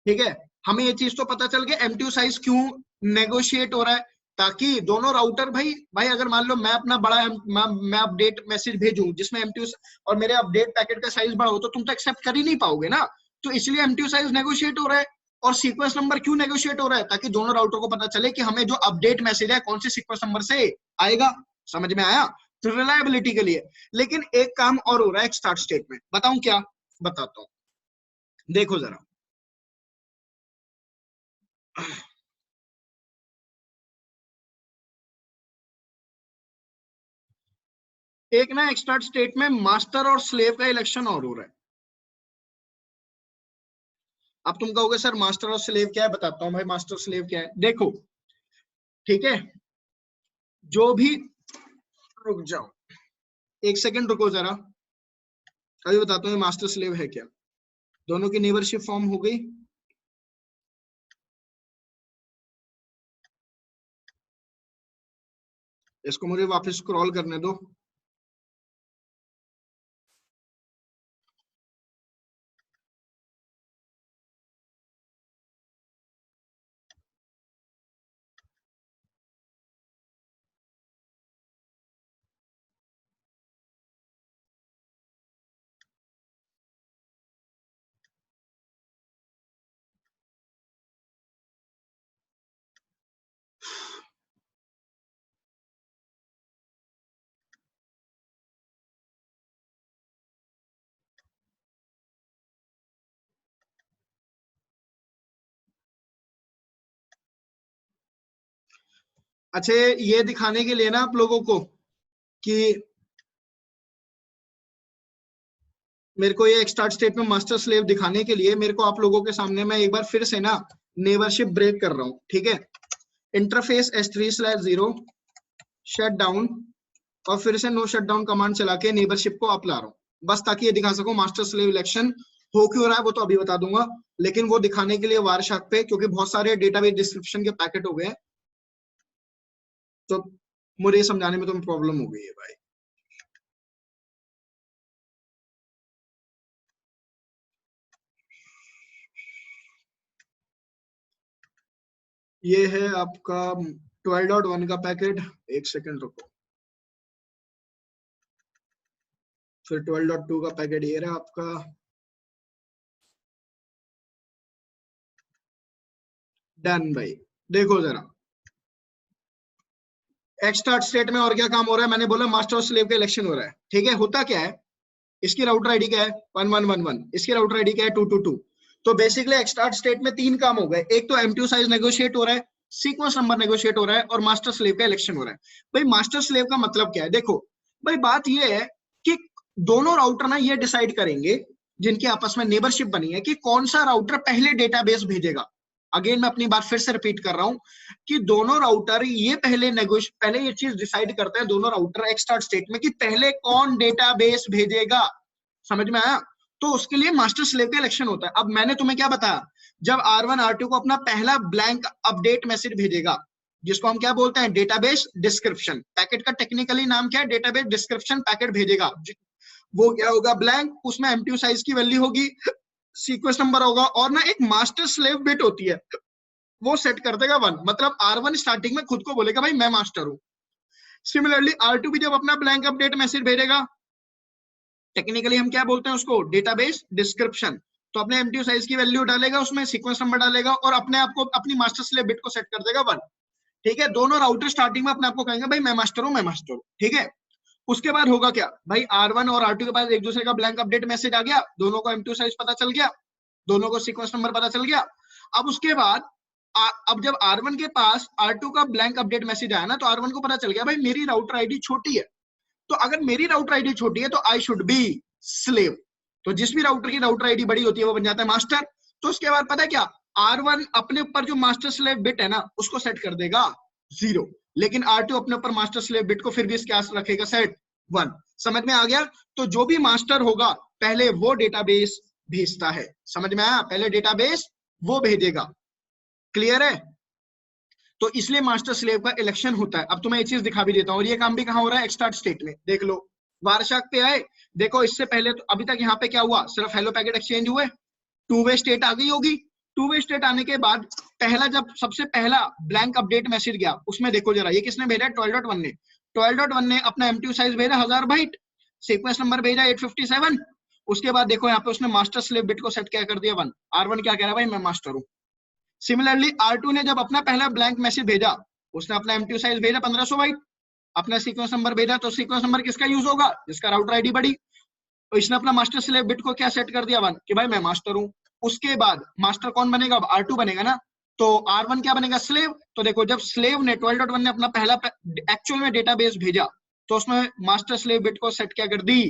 ठीक है? हमें ये चीज तो पता चल गया MTU साइज क्यों नेगोशिएट हो रहा है, ताकि दोनों राउटर, भाई अगर मान लो मैं अपना मैं अपडेट मैसेज भेजूं जिसमें MTU और मेरे अपडेट पैकेट का साइज बड़ा हो, तो तुम तो एक्सेप्ट कर ही नहीं पाओगे ना। तो इसलिए MTU साइज नेगोशिएट हो रहा है। और सीक्वेंस नंबर क्यों नेगोशिएट हो रहा है? ताकि दोनों राउटर को पता चले कि हमें जो अपडेट मैसेज है कौन से सीक्वेंस नंबर से आएगा। समझ में आया? तो रिलायबिलिटी के लिए। लेकिन एक काम और हो रहा है स्टार्ट स्टेट में, बताऊं क्या? बताता हूं, देखो जरा। एक ना एक्स्ट्रा स्टेट में मास्टर और स्लेव का इलेक्शन और हो रहा है। अब तुम कहोगे सर मास्टर और स्लेव क्या है? बताता हूं भाई मास्टर स्लेव क्या है। देखो, ठीक है, जो भी, रुक जाओ एक सेकंड, रुको जरा, अभी बताता हूँ मास्टर स्लेव है क्या। दोनों की नेबरशिप फॉर्म हो गई। इसको मुझे वापस स्क्रॉल करने दो। अच्छा, ये दिखाने के लिए ना आप लोगों को कि मेरे को ये एक्स्ट्रा स्टेट में मास्टर स्लेव दिखाने के लिए मेरे को आप लोगों के सामने मैं एक बार फिर से ना नेबरशिप ब्रेक कर रहा हूं, ठीक है? इंटरफेस S3/0 शट डाउन और फिर से नो शट डाउन कमांड चला के नेबरशिप को अप ला रहा हूँ, बस ताकि ये दिखा सकूं मास्टर स्लेव इलेक्शन हो क्यों रहा है। वो तो अभी बता दूंगा, लेकिन वो दिखाने के लिए वारशाक पे, क्योंकि बहुत सारे डेटाबेस डिस्क्रिप्शन के पैकेट हो गए, तो मुझे समझाने में तो प्रॉब्लम हो गई है भाई। ये है आपका 12.1 का पैकेट, एक सेकंड रुको, फिर 12.2 का पैकेट ये रहा आपका, डन भाई। देखो जरा एक्सटार्ट स्टेट में और क्या काम हो रहा है, मैंने बोला मास्टर और स्लेव का इलेक्शन हो रहा है, ठीक है। होता क्या है, इसकी राउटर आईडी क्या है 1111, इसकी राउटर आईडी क्या है 222। तो बेसिकली एक्सटार्ट स्टेट में तीन काम हो गए, एक तो एमटीयू साइज नेगोशिएट हो रहा है, सीक्वेंस नंबर नेगोशिएट हो रहा है, और मास्टर स्लेव का इलेक्शन हो रहा है। भाई मास्टर स्लेव का मतलब क्या है, देखो भाई बात ये है कि दोनों राउटर ना ये डिसाइड करेंगे, जिनकी आपस में नेबरशिप बनी है, कि कौन सा राउटर पहले डेटाबेस भेजेगा। अगेन मैं अपनी बात फिर से रिपीट कर रहा हूं कि दोनों राउटर ये पहले ये चीज डिसाइड करते हैं, दोनों राउटर एक्सटार्ट स्टेट में, कि पहले कौन डेटाबेस भेजेगा। समझ में आया? तो उसके लिए मास्टर स्लेव का इलेक्शन होता है। अब मैंने तुम्हें क्या बताया, जब R1 R2 को अपना पहला ब्लैंक अपडेट मैसेज भेजेगा, जिसको हम क्या बोलते हैं डेटाबेस डिस्क्रिप्शन, पैकेट का टेक्निकली नाम क्या है डेटाबेस डिस्क्रिप्शन पैकेट भेजेगा, वो क्या होगा ब्लैंक, उसमें एमटीयू साइज की वैल्यू होगी, सीक्वेंस नंबर होगा, और ना एक मास्टर स्लेव बिट होती है, वो सेट कर देगा 1। मतलब R1 स्टार्टिंग में खुद को बोलेगा भाई मैं मास्टर हूं। सिमिलरली R2 भी जब अपना ब्लैंक अपडेट मैसेज भेजेगा, टेक्निकली हम क्या बोलते हैं उसको डेटाबेस डिस्क्रिप्शन, तो अपने एमटीयू साइज की वैल्यू डालेगा, उसमें सीक्वेंस नंबर डालेगा, और अपने आप को अपनी मास्टर स्लेव बिट को सेट कर देगा 1। ठीक है, दोनों राउटर स्टार्टिंग में अपने आप को कहेंगे भाई मैं मास्टर हूं, मैं मास्टर हूं। ठीक है, उसके बाद होगा क्या भाई, R1 और R2 के पास एक दूसरे का ब्लैंक अपडेट मैसेज आ गया, दोनों को एमटीयू साइज पता चल गया, दोनों को सीक्वेंस नंबर पता चल गया। अब उसके बाद अब जब R1 के पास R2 का ब्लैंक अपडेट मैसेज आया ना, तो R1 को पता चल गया भाई मेरी राउटर आईडी छोटी है, तो अगर मेरी राउटर आईडी छोटी है तो आई शुड बी स्लेव। तो जिस भी राउटर की राउटर आईडी बड़ी होती है वो बन जाता है मास्टर। तो उसके बाद पता है क्या, R1 अपने ऊपर जो मास्टर स्लेव बिट है ना उसको सेट कर देगा 0, लेकिन R2 अपने ऊपर मास्टर स्लेव बिट को फिर भी इसके आस रखेगा सेट 1। समझ में आ गया? तो जो भी मास्टर होगा पहले वो डेटाबेस भेजता है। समझ में आया? पहले डेटाबेस वो भेजेगा। क्लियर है? तो इसलिए मास्टर स्लेव का इलेक्शन होता है। अब तुम्हें ये चीज दिखा भी देता हूं, और ये काम भी कहां हो रहा है, एक्सटार्ट स्टेट में। देख लो वारशाक पे आए, देखो इससे पहले तो अभी तक यहाँ पे क्या हुआ, सिर्फ हेलो पैकेट एक्सचेंज हुए, टू वे स्टेट आ गई होगी। टू वे स्टेट आने के बाद पहला जब सबसे पहला ब्लैंक अपडेट मैसेज गया, उसमें देखो जरा ये किसने भेजा, 12.1 ने। 12.1 ने अपना एमटीयू साइज भेजा 1000 बाइट, सीक्वेंस नंबर भेजा 857। उसके बाद देखो यहाँ पे उसने मास्टर स्लेव बिट को सेट क्या कर दिया 1। R1 क्या कह रहा है, भाई मैं मास्टर हूँ। सिमिलरली R2 ने जब अपना पहला ब्लैंक मैसेज भेजा, उसने अपना एमटीयू साइज भेजा 1500 बाइट, अपना सीक्वेंस नंबर भेजा, तो सीक्वेंस नंबर किसका यूज होगा, जिसका राउटर आईडी बड़ी। तो इसने अपना मास्टर स्लेव बिट को क्या सेट कर दिया 1, कि भाई मैं मास्टर हूं। उसके बाद मास्टर कौन बनेगा, अब R2 बनेगा ना, तो R1 क्या बनेगा, स्लेव। तो देखो जब स्लेव ने 12.1 ने अपना पहला एक्चुअल में डेटाबेस भेजा, तो उसमें मास्टर स्लेव बिट को सेट क्या कर दी,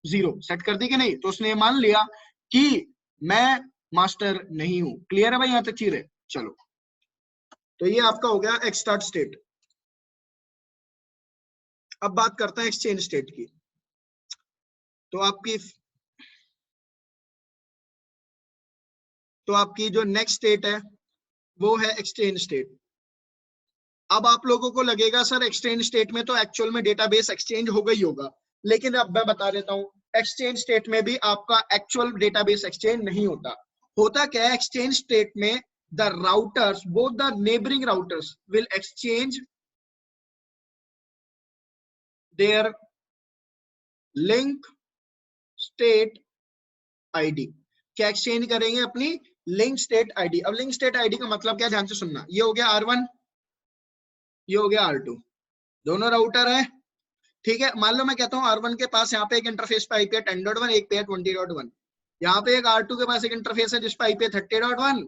0 सेट कर दी कि नहीं। तो उसने मान लिया कि मैं मास्टर नहीं हूं। क्लियर है भाई यहां तक चीजें? चलो, तो ये आपका हो गया एक्सटार्ट स्टेट। अब बात करते हैं एक्सचेंज स्टेट की। तो आपकी जो नेक्स्ट स्टेट है वो है एक्सचेंज स्टेट। अब आप लोगों को लगेगा सर एक्सचेंज स्टेट में तो एक्चुअल में डेटाबेस एक्सचेंज हो गई होगा, लेकिन अब मैं बता देता हूं एक्सचेंज स्टेट में भी आपका एक्चुअल डेटाबेस एक्सचेंज नहीं होता। होता क्या है एक्सचेंज स्टेट में, the routers, both the neighbouring routers will exchange there link state ID. क्या एक्सचेंज करेंगे, अपनी लिंक स्टेट आईडी। अब लिंक स्टेट आईडी का मतलब क्या, ध्यान से सुनना। ये हो गया R1, ये हो गया R2, दोनों राउटर है। ठीक है, मान लो मैं कहता हूँ R1 के पास यहाँ पे एक इंटरफेस पे आईपी है 10.1, एक पे है 20.1। यहाँ पे एक R2 के पास एक इंटरफेस है जिस पे आईपी है 30.1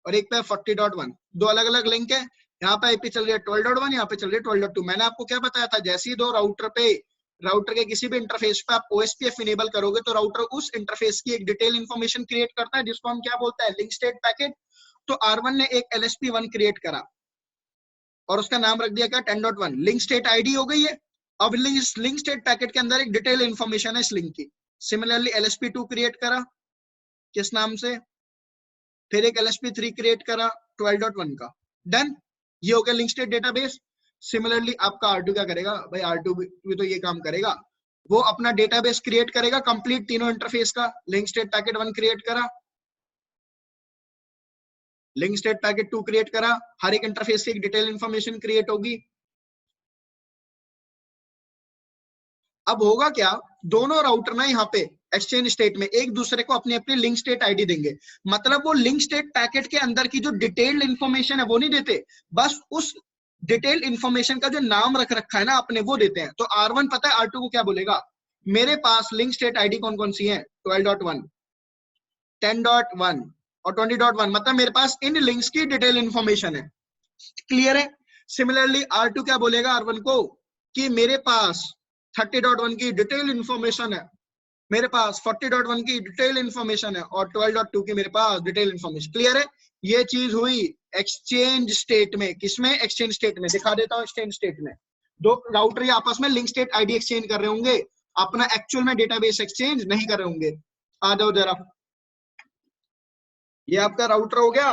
और एक पे 40.1। दो अलग अलग लिंक है, यहाँ पे आईपी चल रही है 12.1, यहाँ पे चल रही है 12.2। मैंने आपको क्या बताया था, जैसे ही दो राउटर के किसी भी इंटरफेस पे आप OSPF इनेबल करोगे तो राउटर उस इंटरफेस की एक डिटेल इंफॉर्मेशन क्रिएट करता है, जिसको हम क्या बोलते हैं, लिंक स्टेट पैकेट। तो R1 ने एक LSP1 क्रिएट करा और उसका नाम रख दिया क्या, 10.1। लिंक स्टेट आईडी हो गई है। अब लिंक स्टेट पैकेट के अंदर एक डिटेल इंफॉर्मेशन है इस लिंक की। सिमिलरली LSP2 क्रिएट करा, किस नाम से, फिर एक LSP3 क्रिएट करा 12.1 का। डन, ये हो गया लिंक स्टेट डेटाबेस। सिमिलरली आपका R2 क्या करेगा, भाई R2 भी तो ये काम करेगा, वो अपना डेटाबेस क्रिएट करेगा कंप्लीट तीनों इंटरफेस का। लिंक स्टेट पैकेट 1 क्रिएट करा, लिंक स्टेट पैकेट 2 क्रिएट करा, हर एक इंटरफेस से एक डिटेल इंफॉर्मेशन क्रिएट होगी। अब होगा क्या, दोनों राउटर ना यहाँ पे एक्सचेंज स्टेट में एक दूसरे को अपनी अपनी लिंक स्टेट आईडी देंगे। मतलब वो लिंक स्टेट पैकेट के अंदर की जो डिटेल्ड इंफॉर्मेशन है वो नहीं देते, बस उस डिटेल्ड इंफॉर्मेशन का जो नाम रख रखा है ना आपने वो देते हैं। तो R1 पता है R2 को क्या बोलेगा, मेरे पास लिंक स्टेट आईडी कौन कौन सी है, 12.1, 10.1 और 20.1, मतलब मेरे पास इन लिंक्स की डिटेल इंफॉर्मेशन है। क्लियर है। सिमिलरली R2 क्या बोलेगा R1 को कि मेरे पास 30.1 की डिटेल इंफॉर्मेशन है, मेरे पास 40.1 की डिटेल इंफॉर्मेशन है और 12.2 की मेरे पास डिटेल इंफॉर्मेशन। क्लियर है। ये चीज हुई एक्सचेंज स्टेट में। किसमें, एक्सचेंज स्टेट में। दिखा देता हूं एक्सचेंज स्टेट में। दो राउटर आपस में लिंक स्टेट आईडी एक्सचेंज कर रहे होंगे, अपना एक्चुअल में डेटाबेस एक्सचेंज नहीं कर रहे होंगे। आ जाओ जरा, ये आपका राउटर हो गया।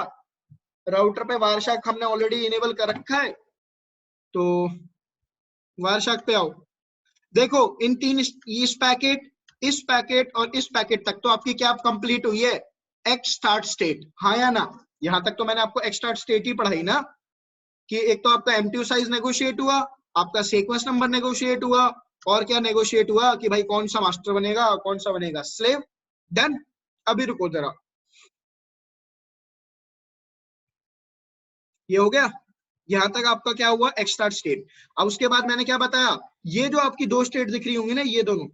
राउटर पे वायरशार्क हमने ऑलरेडी इनेबल कर रखा है, तो वायरशार्क पे आओ। देखो इन तीन, इस पैकेट और इस पैकेट तक तो आपकी क्या कंप्लीट हुई है, एक्स स्टार्ट स्टेट, हाँ या ना। यहां तक तो मैंने आपको एक्स स्टार्ट स्टेट ही पढ़ाई ना, कि एक तो आपका एमटीयू साइज नेगोशिएट हुआ, आपका सीक्वेंस नंबर नेगोशिएट हुआ, और क्या नेगोशिएट हुआ कि भाई कौन सा मास्टर बनेगा कौन सा बनेगा स्लेव। डन। अभी रुको जरा, ये हो गया। यहां तक आपका क्या हुआ, एक्स स्टार्ट स्टेट। अब उसके बाद मैंने क्या बताया, ये जो आपकी दो स्टेट दिख रही होंगी ना, ये दोनों,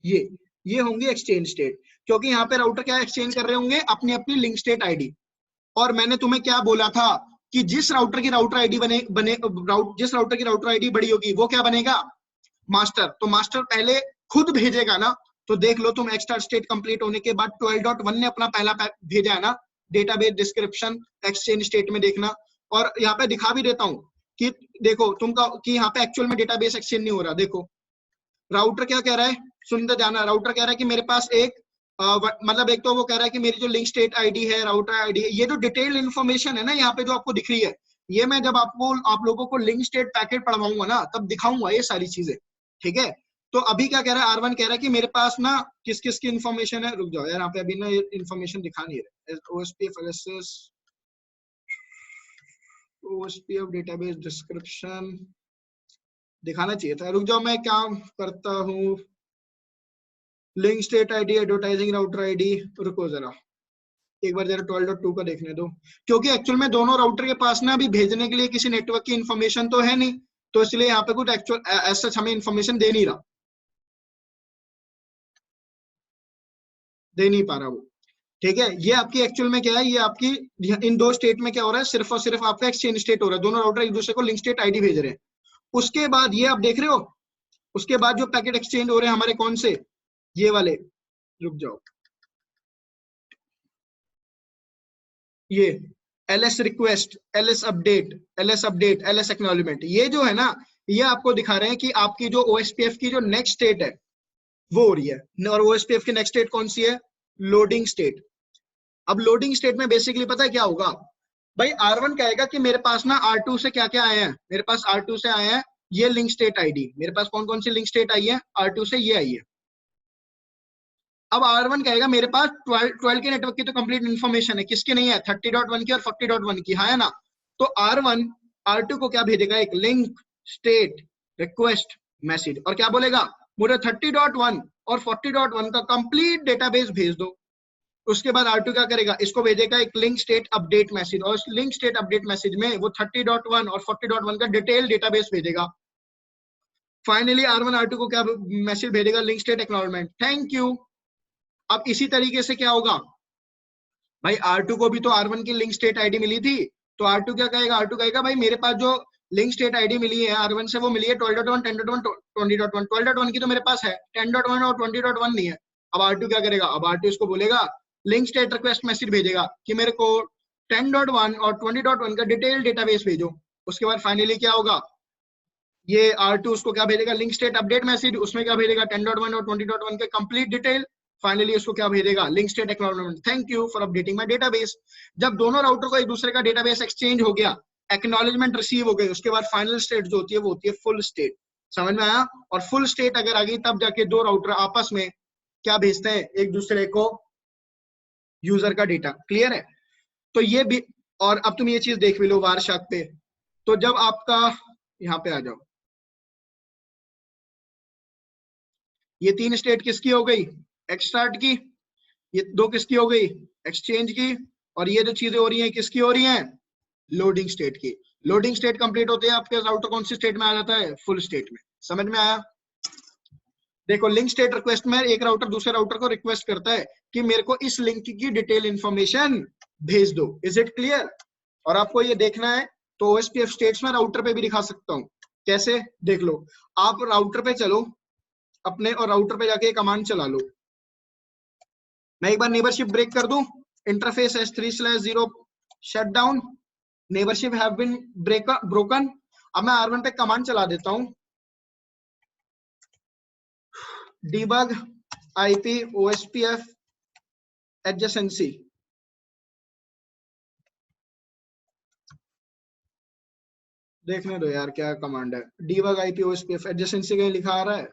ये होंगी एक्सचेंज स्टेट, क्योंकि यहाँ पे राउटर क्या एक्सचेंज कर रहे होंगे, अपनी अपनी लिंक स्टेट आईडी। और मैंने तुम्हें क्या बोला था कि जिस राउटर की राउटर आईडी जिस राउटर की राउटर आईडी बड़ी होगी वो क्या बनेगा, मास्टर। तो मास्टर पहले खुद भेजेगा ना, तो देख लो तुम एक्स्ट्रा स्टेट कंप्लीट होने के बाद 12.1 ने अपना पहला भेजा है ना, डेटाबेस डिस्क्रिप्शन एक्सचेंज स्टेट में देखना। और यहाँ पे दिखा भी देता हूँ कि देखो तुमका कि यहाँ पे एक्चुअल में डेटाबेस एक्सचेंज नहीं हो रहा। देखो राउटर क्या कह रहा है, सुनते जाना। राउटर कह रहा है कि मेरे पास एक मतलब एक तो वो कह रहा है कि मेरी जो लिंक स्टेट आईडी है, राउटर आईडी है, ये जो डिटेल्ड इन्फॉर्मेशन है ना यहाँ पे जो आपको दिख रही है, ये मैं जब आप लोगों को लिंक स्टेट पैकेट पढ़वाऊंगा ना तब दिखाऊंगा ये सारी चीजें। ठीक है। तो अभी क्या कह रहा है, R1 कह रहा है कि मेरे पास ना किस किस की इन्फॉर्मेशन है। रुक जाओ यार, यहाँ पे अभी ना ये इन्फॉर्मेशन दिखा नहीं रहा। OSPF डेटाबेस डिस्क्रिप्शन दिखाना चाहिए था। रुक जाओ मैं काम करता हूँ। Link state ID, advertising router ID, रुको जरा एक बार जरा 12.2 का देखने दो, क्योंकि एक्चुअल में दोनों राउटर के पास ना अभी भेजने के लिए किसी नेटवर्क की इन्फॉर्मेशन तो है नहीं, तो इसलिए यहाँ पे कुछ एक्चुअल ऐसा हमें इन्फॉर्मेशन दे नहीं रहा, दे नहीं पा रहा वो। ठीक है। ये आपकी एक्चुअल में क्या है, ये आपकी इन दो स्टेट में क्या हो रहा है, सिर्फ और सिर्फ आपका एक्सचेंज स्टेट हो रहा है। दोनों राउटर एक दूसरे को लिंक स्टेट आईडी भेज रहे हैं। उसके बाद ये आप देख रहे हो, उसके बाद जो पैकेट एक्सचेंज हो रहे हैं हमारे कौन से, ये वाले, रुक जाओ, ये LS request, LS update, LS update, LS acknowledgement, ये जो है ना, ये आपको दिखा रहे हैं कि आपकी जो ओएसपीएफ की जो नेक्स्ट स्टेट है वो हो रही है। और ओएसपीएफ की नेक्स्ट स्टेट कौन सी है, लोडिंग स्टेट। अब लोडिंग स्टेट में बेसिकली पता है क्या होगा भाई, R1 कहेगा कि मेरे पास ना R2 से क्या क्या आए हैं, मेरे पास R2 से आए हैं ये लिंक स्टेट आईडी, मेरे पास कौन कौन सी लिंक स्टेट आई है, R2 से ये आई है। अब R1 कहेगा मेरे पास 12 के नेटवर्क की तो कंप्लीट इन्फॉर्मेशन है, किसकी नहीं है, 30.1 की और 40.1 की, हाँ है ना। तो R1 R2 को क्या भेजेगा, एक लिंक स्टेट रिक्वेस्ट मैसेज, और क्या बोलेगा, मुझे 30.1 और 40.1 का कंप्लीट डेटाबेस भेज दो। उसके बाद R2 क्या करेगा, इसको भेजेगा एक लिंक स्टेट अपडेट मैसेज, और उस लिंक स्टेट अपडेट मैसेज में वो 30.1 और 40.1 का डिटेल डेटाबेस भेजेगा। फाइनली R1 R2 को क्या मैसेज भेजेगा, link state acknowledgement, thank you. अब इसी तरीके से क्या होगा भाई, R2 को भी तो R1 की लिंक स्टेट आईडी मिली थी, तो R2 क्या कहेगा, R2 कहेगा भाई मेरे पास जो लिंक स्टेट आईडी मिली है R1 से वो मिली है 12.1, 10.1, 20.1, 12.1 की तो मेरे पास है, 10.1 और 20.1 नहीं है। अब R2 क्या करेगा, अब R2 इसको बोलेगा लिंक स्टेट रिक्वेस्ट मैसेज भेजेगा कि मेरे को 10.1 और 20.1 का डिटेल डेटाबेस भेजो। उसके बाद फाइनली क्या होगा, ये R2 उसको क्या भेजेगा, लिंक स्टेट अपडेट मैसेज, उसमें क्या भेजेगा 10.1 और 20.1 के कंप्लीट डिटेल। फाइनली उसको क्या भेजेगा, link state acknowledgement, thank you for updating my database. जब दोनों राउटर को एक दूसरे का डेटाबेस एक्सचेंज हो गया, एक्नॉलेजमेंट रिसीव हो गई, उसके बाद फाइनल स्टेट जो होती है वो होती है फुल स्टेट। समझ में आया। और फुल स्टेट अगर आ गई तब जाके दो राउटर आपस में क्या भेजते हैं, एक दूसरे को यूजर का डेटा। क्लियर है। तो ये भी, और अब तुम ये चीज देख भी लो वारशाक पे, तो जब आपका यहाँ पे आ जाओ, ये 3 स्टेट किसकी हो गई, एक्सटार्ट की, ये 2 किसकी हो गई, एक्सचेंज की, और ये जो चीजें हो रही हैं किसकी हो रही हैं, लोडिंग स्टेट की। लोडिंग स्टेट कंप्लीट होते हैं आपके राउटर कौन सी स्टेट में आ जाता है, फुल स्टेट में। समझ में आया? देखो लिंक स्टेट रिक्वेस्ट में एक राउटर दूसरे राउटर को रिक्वेस्ट करता है कि मेरे को इस लिंक की डिटेल इंफॉर्मेशन भेज दो। Is it clear? और आपको ये देखना है तो OSPF स्टेट्स में राउटर पे भी दिखा सकता हूँ। कैसे? देख लो, आप राउटर पे चलो अपने, और राउटर पे जाके कमांड चला लो। मैं एक बार नेबरशिप ब्रेक कर दूं, interface S3/0 shut down, neighbourship have been broken. अब मैं R1 पे कमांड चला देता हूं, debug IP OSPF adjacency। देखने दो यार क्या कमांड है, debug IP OSPF adjacency कहीं लिखा आ रहा है,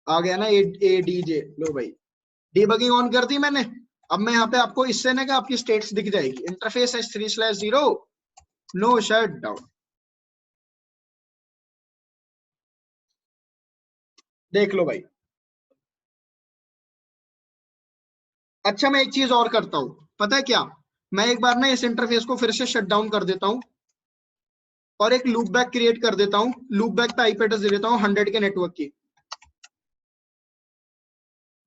आ गया ना ADJ। लो भाई, डीबगिंग ऑन कर दी मैंने। अब मैं यहाँ पे आपको इससे ना कि आपकी स्टेट्स दिख जाएगी, interface S3/0 no shut down. देख लो भाई। अच्छा मैं एक चीज और करता हूं, पता है क्या, मैं एक बार ना इस इंटरफेस को फिर से शट डाउन कर देता हूं और एक लूप बैक क्रिएट कर देता हूं। लूप बैक पे आईपी एड्रेस दे देता हूं 100 के नेटवर्क की।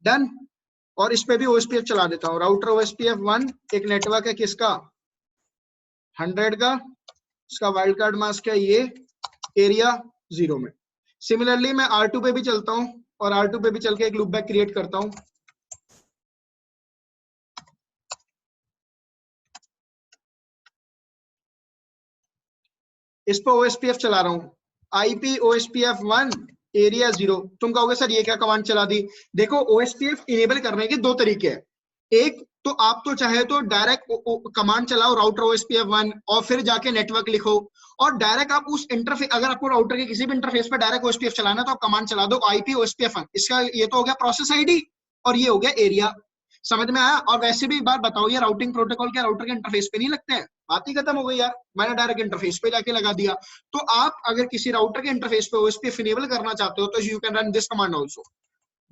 डन। और इस पे भी OSPF चला देता हूं, राउटर OSPF 1, एक नेटवर्क है किसका, 100 का, इसका वाइल्ड कार्ड मास्क है ये, एरिया 0 में। सिमिलरली मैं R2 पे भी चलता हूं और R2 पे भी चल के एक लूप बैक क्रिएट करता हूं। इस पे OSPF चला रहा हूं, IP OSPF 1 एरिया 0। तुम कहोगे सर ये क्या कमांड चला दी? देखो OSPF इनेबल करने के 2 तरीके हैं। एक तो आप तो चाहे तो डायरेक्ट कमांड चलाओ राउटर OSPF 1 और फिर जाके नेटवर्क लिखो, और डायरेक्ट आप उस इंटरफेस, अगर आपको राउटर के किसी भी इंटरफेस पर डायरेक्ट OSPF चलाना है तो आप कमांड चला दो IP OSPF 1। इसका ये तो हो गया प्रोसेस आईडी और ये हो गया एरिया। समझ में आया? और वैसे भी एक बात बताओ, ये राउटिंग प्रोटोकॉल क्या राउटर के इंटरफेस पे नहीं लगते हैं? बात ही खत्म हो गई यार, मैंने डायरेक्ट इंटरफेस पे जाके लगा दिया। तो आप अगर किसी राउटर के इंटरफेस पे OSPF इनेबल करना चाहते हो तो you can run this command also.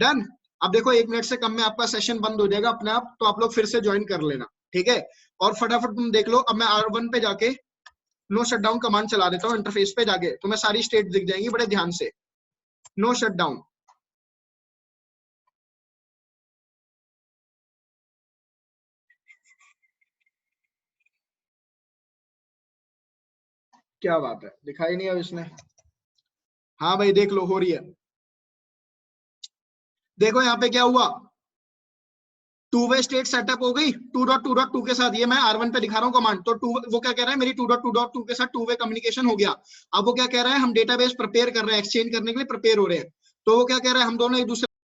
Done. अब देखो 1 मिनट से कम में आपका सेशन बंद हो जाएगा अपने आप, तो आप लोग फिर से ज्वाइन कर लेना, ठीक है? और फटाफट तुम देख लो। अब मैं R1 पे जाके नो शट डाउन कमांड चला देता हूँ, इंटरफेस पे जाके तुम्हें सारी स्टेट दिख जाएंगी बड़े ध्यान से। नो शट डाउन, क्या बात है, दिखाई नहीं है इसने? हाँ भाई देख लो हो रही है। देखो यहाँ पे क्या हुआ, 2 वे स्टेट सेटअप हो गई 2.2.2 के साथ। ये मैं R1 पे दिखा रहा हूँ कमांड, तो वो क्या कह रहा है, मेरी 2.2.2 के साथ 2 वे कम्युनिकेशन हो गया। अब वो क्या कह रहा है, हम डेटाबेस प्रिपेयर कर रहे हैं, एक्सचेंज करने के लिए प्रिपेयर हो रहे हैं। तो वो क्या कह रहा है, हम दोनों एक दूसरे